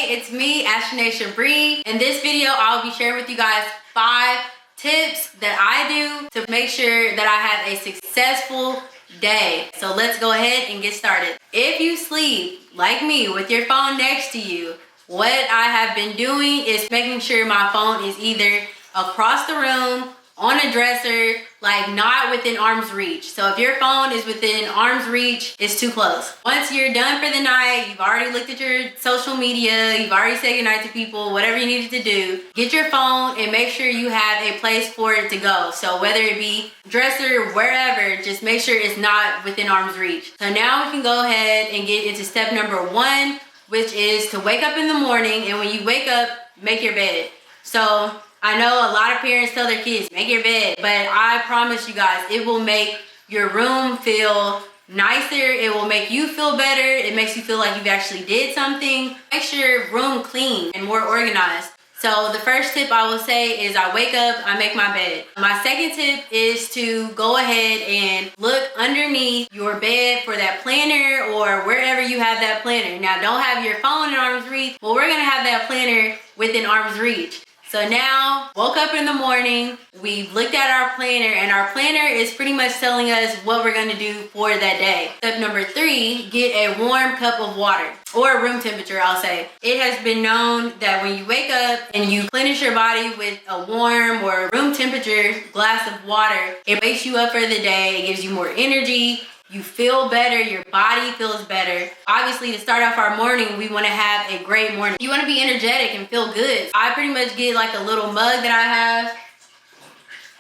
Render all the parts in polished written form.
Hey, it's me, Ashane Shabree. In this video, I'll be sharing with you guys 5 tips that I do to make sure that I have a successful day. So let's go ahead and get started. If you sleep like me with your phone next to you, what I have been doing is making sure my phone is either across the room, on a dresser, like not within arm's reach. So if your phone is within arm's reach, it's too close. Once you're done for the night, you've already looked at your social media, you've already said goodnight to people, whatever you needed to do, get your phone and make sure you have a place for it to go. So whether it be dresser, wherever, just make sure it's not within arm's reach. So now we can go ahead and get into step number 1, which is to wake up in the morning, and when you wake up, make your bed. So I know a lot of parents tell their kids, make your bed, but I promise you guys, it will make your room feel nicer. It will make you feel better. It makes you feel like you've actually did something. Makes your room clean and more organized. So the first tip I will say is I wake up, I make my bed. My second tip is to go ahead and look underneath your bed for that planner or wherever you have that planner. Now don't have your phone in arm's reach, but we're gonna have that planner within arm's reach. So now, woke up in the morning, we've looked at our planner, and our planner is pretty much telling us what we're gonna do for that day. Step number 3, get a warm cup of water, or room temperature, I'll say. It has been known that when you wake up and you replenish your body with a warm or room temperature glass of water, it wakes you up for the day, it gives you more energy, you feel better, your body feels better. Obviously, to start off our morning, we wanna have a great morning. You wanna be energetic and feel good. I pretty much get like a little mug that I have.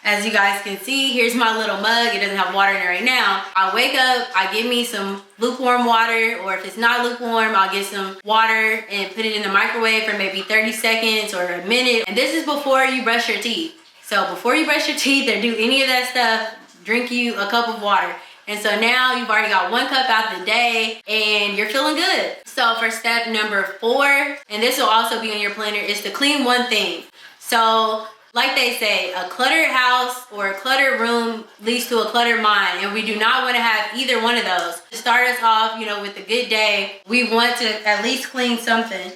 As you guys can see, here's my little mug. It doesn't have water in it right now. I wake up, I give me some lukewarm water, or if it's not lukewarm, I'll get some water and put it in the microwave for maybe 30 seconds or a minute. And this is before you brush your teeth. So before you brush your teeth or do any of that stuff, drink you a cup of water. And so now you've already got 1 cup out the day and you're feeling good. So for step number 4, and this will also be on your planner, is to clean one thing. So like they say, a cluttered house or a cluttered room leads to a cluttered mind, and we do not want to have either one of those. To start us off, with a good day, we want to at least clean something.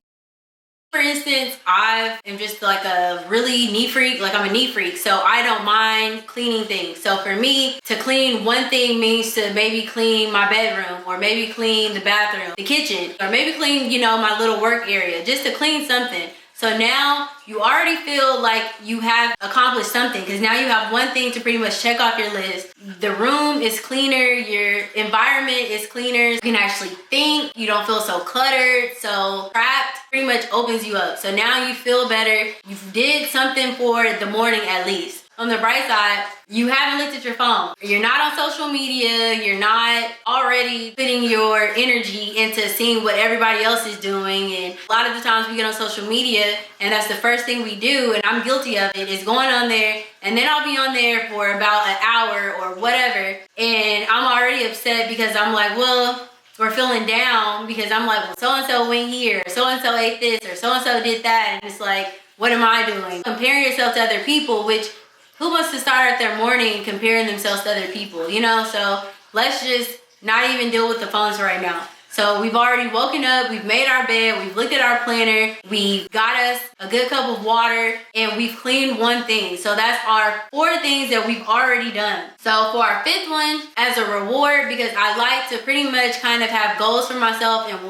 For instance, I am just like a really neat freak, like I'm a neat freak, so I don't mind cleaning things. So for me, to clean one thing means to maybe clean my bedroom, or maybe clean the bathroom, the kitchen, or maybe clean, my little work area, just to clean something. So now you already feel like you have accomplished something, because now you have one thing to pretty much check off your list. The room is cleaner, your environment is cleaner, you can actually think, you don't feel so cluttered, so trapped. Pretty much opens you up. So now you feel better, you did something for the morning at least. On the bright side, you haven't looked at your phone. You're not on social media. You're not already putting your energy into seeing what everybody else is doing. And a lot of the times we get on social media and that's the first thing we do, and I'm guilty of it, is going on there, and then I'll be on there for about an hour or whatever, and I'm already upset because I'm like, well, we're feeling down because I'm like, well, so-and-so went here, so-and-so ate this, or so-and-so did that, and it's like, what am I doing? Comparing yourself to other people, which who wants to start out their morning comparing themselves to other people, So let's just not even deal with the phones right now. So we've already woken up, we've made our bed, we've looked at our planner, we've got us a good cup of water, and we've cleaned one thing. So that's our 4 things that we've already done. So for our 5th one, as a reward, because I like to pretty much kind of have goals for myself and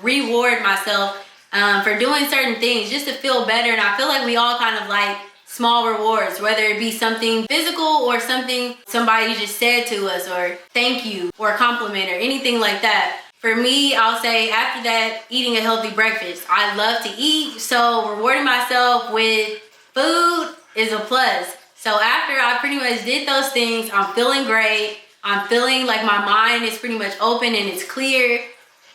reward myself for doing certain things just to feel better. And I feel like we all kind of like small rewards, whether it be something physical or something somebody just said to us, or thank you, or a compliment, or anything like that. For me, I'll say after that, eating a healthy breakfast. I love to eat, so rewarding myself with food is a plus. So after I pretty much did those things, I'm feeling great. I'm feeling like my mind is pretty much open and it's clear.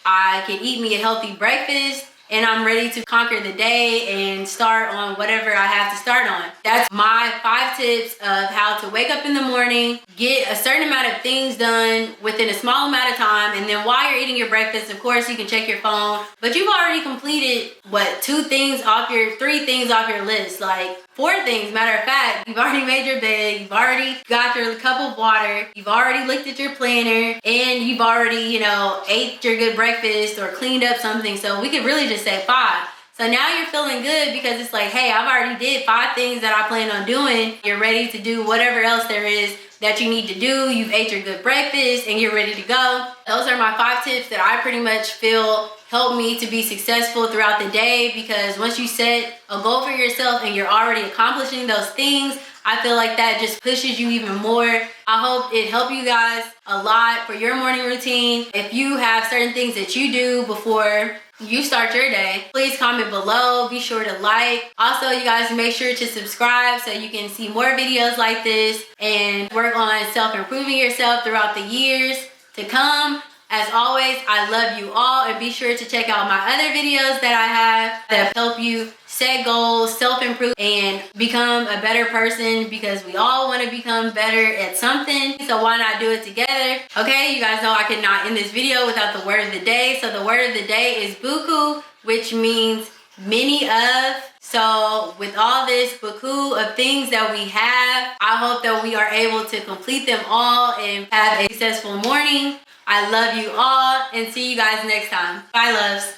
I can eat me a healthy breakfast, and I'm ready to conquer the day and start on whatever I have to start on. That's my 5 tips of how to wake up in the morning, get a certain amount of things done within a small amount of time, and then while you're eating your breakfast, of course, you can check your phone, but you've already completed, 3 things off your list, like 4 things, matter of fact. You've already made your bed, you've already got your cup of water, you've already looked at your planner, and you've already, ate your good breakfast or cleaned up something. So we could really just say 5. So now you're feeling good because it's like, hey, I've already did 5 things that I plan on doing. You're ready to do whatever else there is that you need to do. You've ate your good breakfast and you're ready to go. Those are my 5 tips that I pretty much feel help me to be successful throughout the day, because once you set a goal for yourself and you're already accomplishing those things, I feel like that just pushes you even more. I hope it helped you guys a lot for your morning routine. If you have certain things that you do before you start your day, please comment below. Be sure to like. Also, you guys make sure to subscribe so you can see more videos like this and work on self-improving yourself throughout the years to come. As always, I love you all, and be sure to check out my other videos that I have that help you set goals, self-improve, and become a better person, because we all want to become better at something. So why not do it together? Okay, you guys know I could not end this video without the word of the day. So the word of the day is buku, which means many of. So with all this buku of things that we have, I hope that we are able to complete them all and have a successful morning. I love you all, and see you guys next time. Bye, loves.